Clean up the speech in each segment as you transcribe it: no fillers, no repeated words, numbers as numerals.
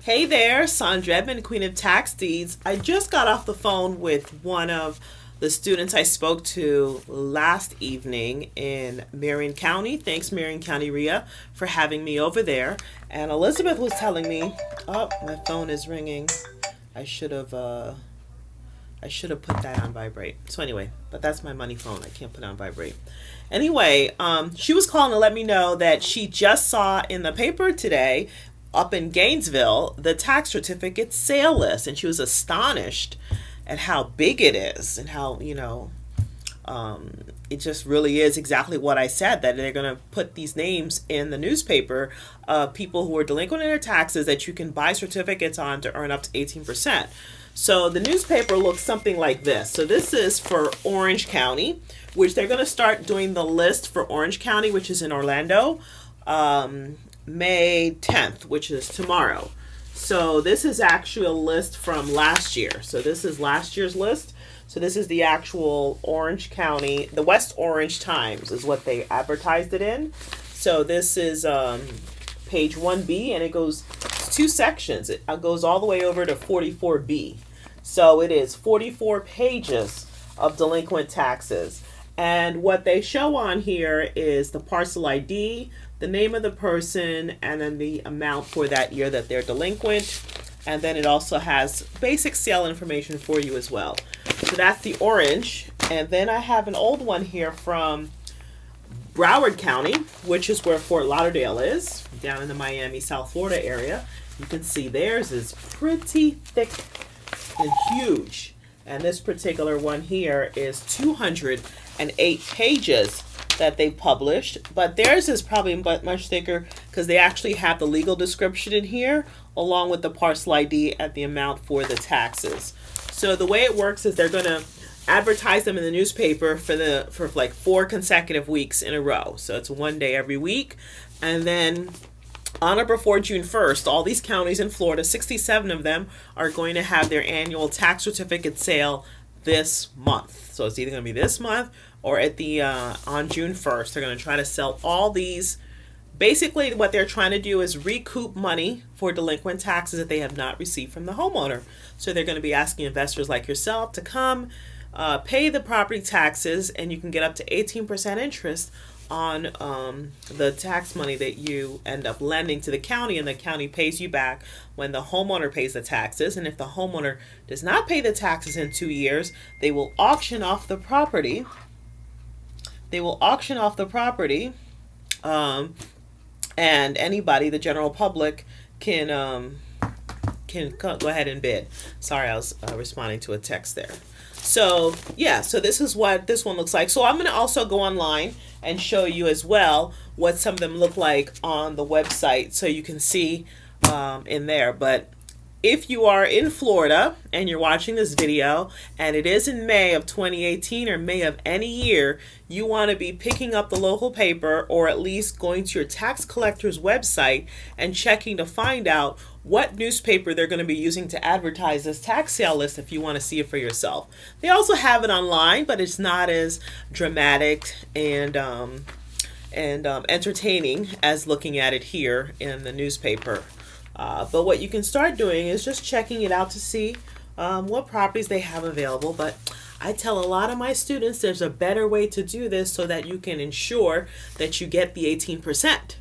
Hey there, Sandra Edmond, Queen of Tax Deeds. I just got off the phone with one of the students I spoke to last evening in Marion County. Thanks, Marion County RIA, for having me over there. And Elizabeth was telling me, oh, my phone is ringing. I should have put that on vibrate. So anyway, but that's my money phone. I can't put it on vibrate. Anyway, she was calling to let me know that she just saw in the paper today up in Gainesville the tax certificate sale list, and she was astonished at how big it is and how, it just really is exactly what I said, that they're going to put these names in the newspaper of people who are delinquent in their taxes that you can buy certificates on to earn up to 18%. So the newspaper looks something like this. So this is for Orange County, which they're going to start doing the list for Orange County, which is in Orlando, May 10th, which is tomorrow. So this is actually a list from last year. So this is last year's list. So this is the actual Orange County, the West Orange Times is what they advertised it in. So this is page 1B, and it goes two sections. It goes all the way over to 44B. So it is 44 pages of delinquent taxes. And what they show on here is the parcel ID, the name of the person, and then the amount for that year that they're delinquent. And then it also has basic sale information for you as well. So that's the orange. And then I have an old one here from Broward County, which is where Fort Lauderdale is, down in the Miami, South Florida area. You can see theirs is pretty thick and huge. And this particular one here is 208 pages that they published, but theirs is probably much thicker because they actually have the legal description in here along with the parcel ID and the amount for the taxes. So the way it works is they're going to advertise them in the newspaper for like 4 consecutive weeks in a row. So it's one day every week, and then on or before June 1st, all these counties in Florida, 67 of them, are going to have their annual tax certificate sale this month. So it's either going to be this month or at the on June 1st. They're going to try to sell all these. Basically, what they're trying to do is recoup money for delinquent taxes that they have not received from the homeowner. So they're going to be asking investors like yourself to come pay the property taxes, and you can get up to 18% interest on the tax money that you end up lending to the county, and the county pays you back when the homeowner pays the taxes. And if the homeowner does not pay the taxes in 2 years, they will auction off the property. And anybody, the general public, can go ahead and bid. Sorry, I was responding to a text there. So yeah, so this is what this one looks like. So I'm going to also go online and show you as well what some of them look like on the website, so you can see in there. But if you are in Florida and you're watching this video and it is in May of 2018 or May of any year, you want to be picking up the local paper, or at least going to your tax collector's website and checking to find out what newspaper they're going to be using to advertise this tax sale list if you want to see it for yourself. They also have it online, but it's not as dramatic and entertaining as looking at it here in the newspaper. But what you can start doing is just checking it out to see what properties they have available. But I tell a lot of my students there's a better way to do this so that you can ensure that you get the 18%.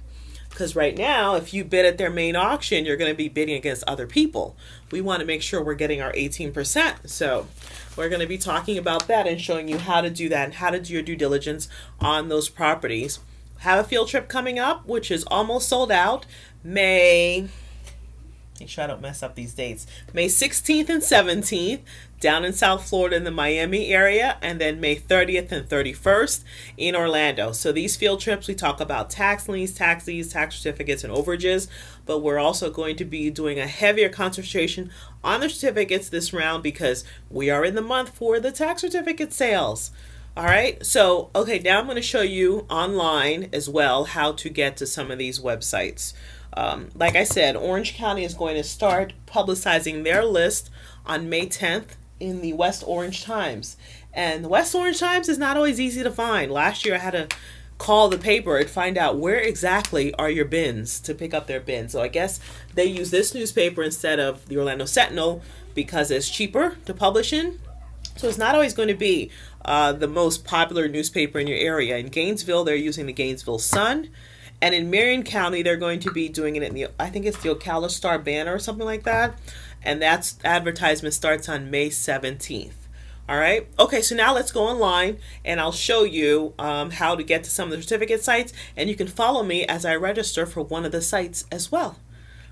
Because right now, if you bid at their main auction, you're going to be bidding against other people. We want to make sure we're getting our 18%. So we're going to be talking about that and showing you how to do that and how to do your due diligence on those properties. Have a field trip coming up, which is almost sold out. Make sure I don't mess up these dates. May 16th and 17th down in South Florida in the Miami area, and then May 30th and 31st in Orlando. So these field trips, we talk about tax liens, tax deeds, tax certificates, and overages, but we're also going to be doing a heavier concentration on the certificates this round because we are in the month for the tax certificate sales. All right, so okay, now I'm going to show you online as well how to get to some of these websites. Like I said, Orange County is going to start publicizing their list on May 10th in the West Orange Times. And the West Orange Times is not always easy to find. Last year I had to call the paper and find out where exactly are your bins to pick up their bins. So I guess they use this newspaper instead of the Orlando Sentinel because it's cheaper to publish in. So it's not always going to be the most popular newspaper in your area. In Gainesville, they're using the Gainesville Sun. And in Marion County, they're going to be doing it in the, I think it's the Ocala Star Banner or something like that. And that's advertisement starts on May 17th. All right. Okay, so now let's go online and I'll show you how to get to some of the certificate sites. And you can follow me as I register for one of the sites as well.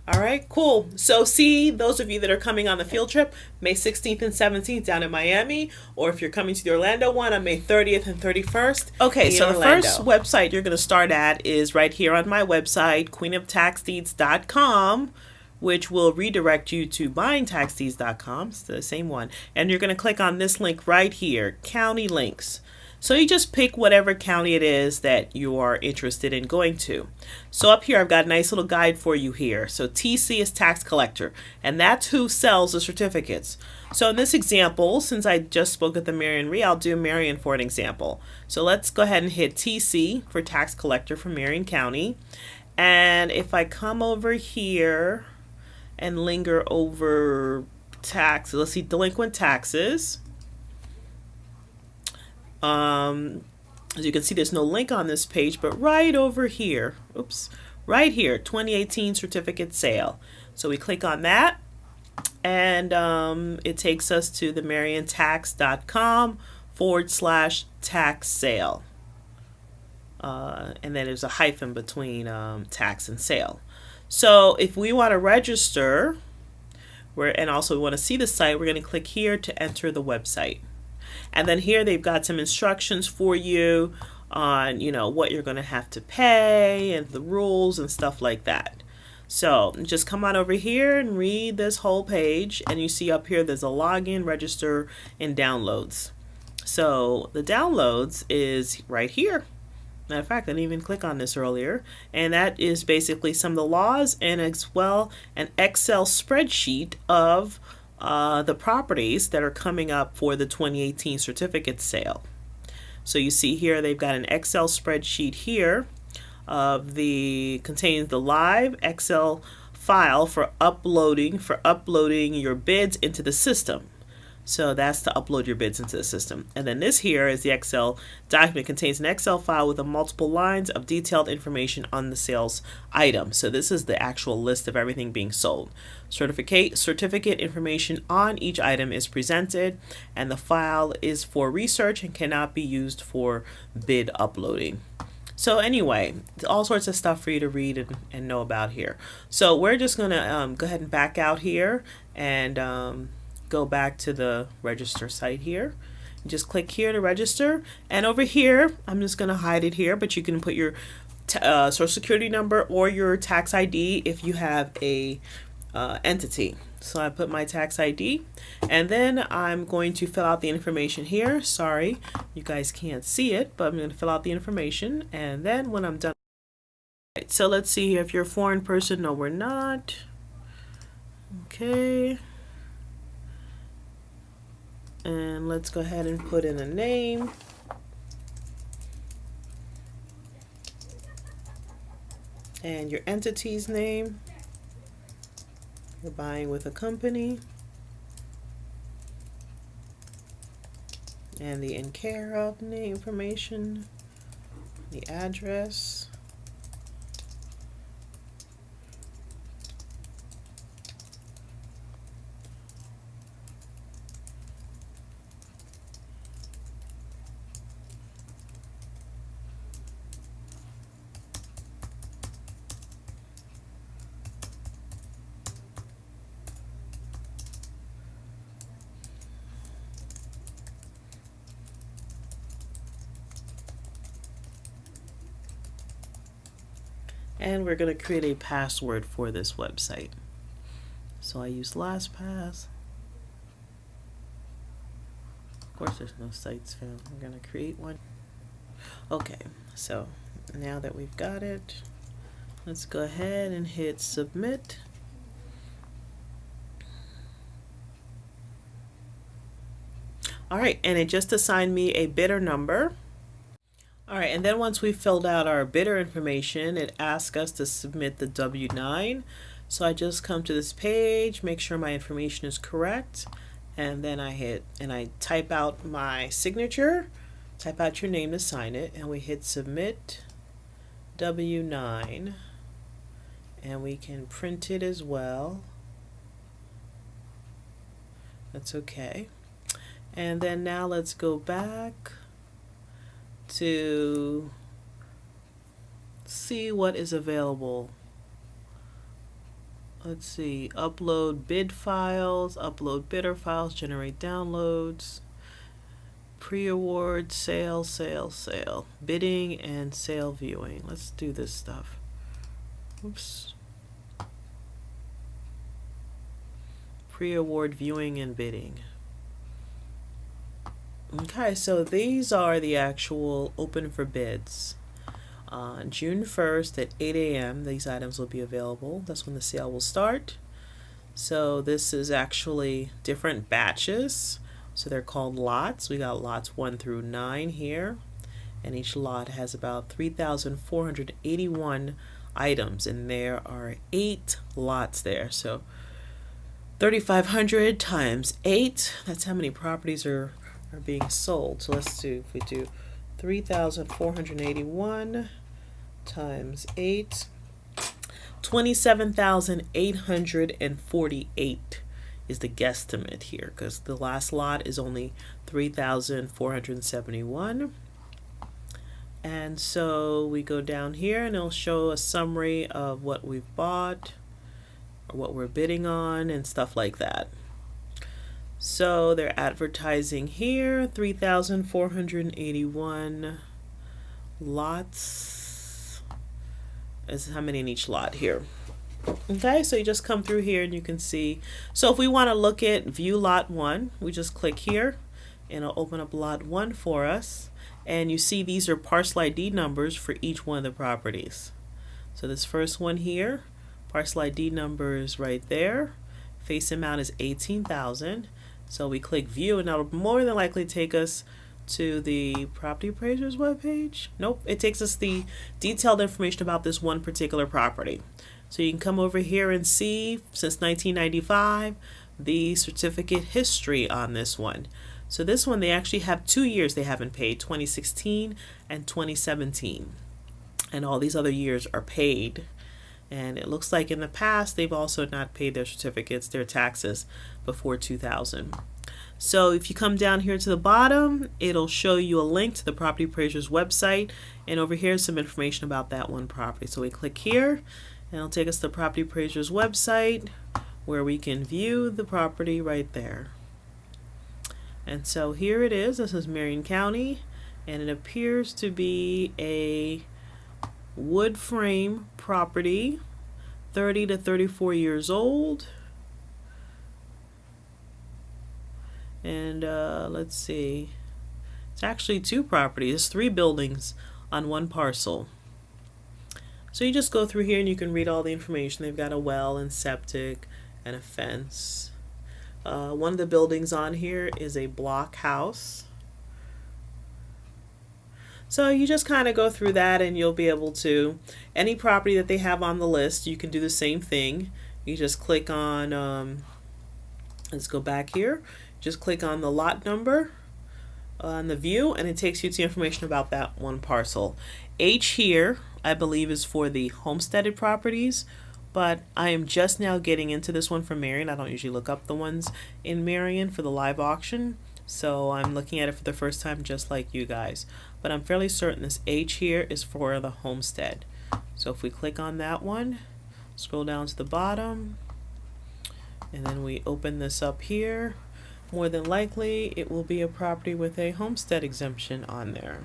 All right, cool. So see those of you that are coming on the field trip, May 16th and 17th down in Miami, or if you're coming to the Orlando one on May 30th and 31st. Okay, so the first website you're going to start at is right here on my website, queenoftaxdeeds.com, which will redirect you to buyingtaxdeeds.com. It's the same one. And you're going to click on this link right here, county links. So you just pick whatever county it is that you are interested in going to. So up here, I've got a nice little guide for you here. So TC is tax collector, and that's who sells the certificates. So in this example, since I just spoke at the Marion Re, I'll do Marion for an example. So let's go ahead and hit TC for tax collector for Marion County. And if I come over here and linger over taxes, let's see, delinquent taxes. As you can see, there's no link on this page, but right over here, right here, 2018 certificate sale. So we click on that, and it takes us to the mariontax.com/tax sale. And then there's a hyphen between tax and sale. So if we want to register, and also we want to see the site, we're going to click here to enter the website. And then here they've got some instructions for you on, what you're going to have to pay and the rules and stuff like that. So just come on over here and read this whole page. And you see up here there's a login, register, and downloads. So the downloads is right here. Matter of fact, I didn't even click on this earlier. And that is basically some of the laws and as well an Excel spreadsheet of the properties that are coming up for the 2018 certificate sale. So you see here they've got an Excel spreadsheet here of contains the live Excel file for uploading your bids into the system. So that's to upload your bids into the system. And then this here is the Excel document. It contains an Excel file with multiple lines of detailed information on the sales item. So this is the actual list of everything being sold. Certificate information on each item is presented, and the file is for research and cannot be used for bid uploading. So anyway, all sorts of stuff for you to read and know about here. So we're just going to go ahead and back out here and go back to the register site here. Just click here to register, and over here I'm just going to hide it here, but you can put your social security number or your tax ID if you have a entity. So I put my tax ID, and then I'm going to fill out the information here. Sorry you guys can't see it, but I'm going to fill out the information, and then when I'm done. Right, so let's see here. If you're a foreign person, no, we're not. Okay. And let's go ahead and put in a name. And your entity's name. You're buying with a company. And the in care of name information. The address. And we're going to create a password for this website. So I use LastPass. Of course, there's no sites found. We're going to create one. Okay, so now that we've got it, let's go ahead and hit submit. All right, and it just assigned me a bidder number. All right, and then once we filled out our bidder information, it asks us to submit the W-9. So I just come to this page, make sure my information is correct, and then I hit and I type out my signature, type out your name to sign it, and we hit submit W-9, and we can print it as well. That's okay. And then now let's go back to see what is available. Let's see, upload bid files, upload bidder files, generate downloads, pre-award, sale, bidding and sale viewing. Let's do this stuff. Oops. Pre-award viewing and bidding. Okay, so these are the actual open for bids. On June 1st at 8 a.m. these items will be available. That's when the sale will start. So this is actually different batches. So they're called lots. We got lots 1 through 9 here. And each lot has about 3,481 items. And there are 8 lots there. So 3,500 times 8. That's how many properties are being sold. So let's do, if we do 3,481 times 8, 27,848 is the guesstimate here, because the last lot is only 3,471. And so we go down here and it'll show a summary of what we've bought or what we're bidding on and stuff like that. So they're advertising here 3,481 lots. This is how many in each lot here. Okay, so you just come through here and you can see. So if we want to look at view lot 1, we just click here and it'll open up lot 1 for us. And you see these are parcel ID numbers for each one of the properties. So this first one here, parcel ID number is right there. Face amount is 18,000. So we click view and that'll more than likely take us to the property appraiser's webpage. Nope, it takes us the detailed information about this one particular property. So you can come over here and see, since 1995, the certificate history on this one. So this one, they actually have 2 years they haven't paid, 2016 and 2017. And all these other years are paid. And it looks like in the past, they've also not paid their certificates, their taxes, before 2000. So if you come down here to the bottom, it'll show you a link to the property appraiser's website. And over here is some information about that one property. So we click here, and it'll take us to the property appraiser's website, where we can view the property right there. And so here it is. This is Marion County, and it appears to be a wood frame property, 30 to 34 years old. And let's see, it's actually 2 properties, 3 buildings on one parcel. So you just go through here and you can read all the information. They've got a well and septic and a fence. One of the buildings on here is a block house. So you just kind of go through that and you'll be able to, any property that they have on the list, you can do the same thing. You just click on, let's go back here, just click on the lot number on the view and it takes you to information about that one parcel. H here, I believe, is for the homesteaded properties, but I am just now getting into this one for Marion. I don't usually look up the ones in Marion for the live auction. So I'm looking at it for the first time just like you guys. But I'm fairly certain this H here is for the homestead. So if we click on that one, scroll down to the bottom, and then we open this up here, more than likely it will be a property with a homestead exemption on there.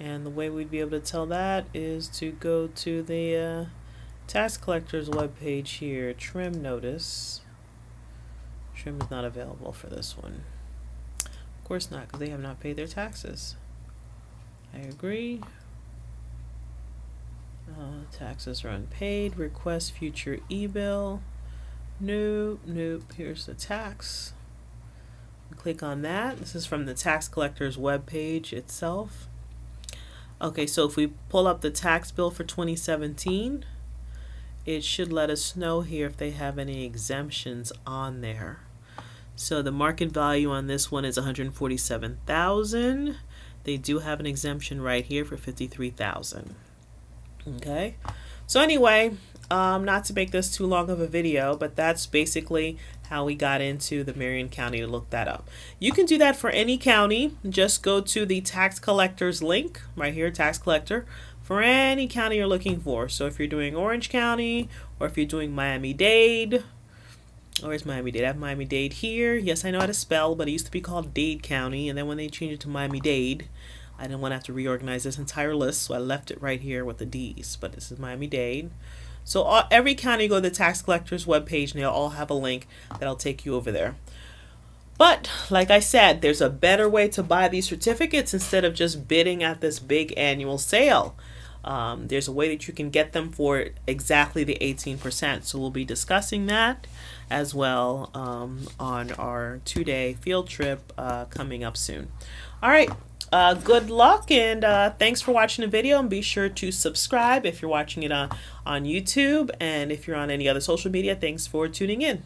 And the way we'd be able to tell that is to go to the tax collector's webpage here, trim notice. Trim is not available for this one. Of course not, because they have not paid their taxes. I agree. Taxes are unpaid. Request future e-bill. Nope, nope. Here's the tax. Click on that. This is from the tax collector's webpage itself. Okay, so if we pull up the tax bill for 2017, it should let us know here if they have any exemptions on there. So the market value on this one is $147,000. They do have an exemption right here for $53,000. Okay, so anyway, not to make this too long of a video, but that's basically how we got into the Marion County to look that up. You can do that for any county. Just go to the tax collector's link right here, tax collector, for any county you're looking for. So if you're doing Orange County, or if you're doing Miami-Dade, where's Miami-Dade? I have Miami-Dade here. Yes, I know how to spell, but it used to be called Dade County, and then when they changed it to Miami-Dade, I didn't want to have to reorganize this entire list, so I left it right here with the D's, but this is Miami-Dade. So every county, go to the tax collector's webpage, and they'll all have a link that'll take you over there. But like I said, there's a better way to buy these certificates instead of just bidding at this big annual sale. There's a way that you can get them for exactly the 18%. So we'll be discussing that as well on our 2-day field trip coming up soon. All right. Good luck, and thanks for watching the video, and be sure to subscribe if you're watching it on YouTube, and if you're on any other social media, thanks for tuning in.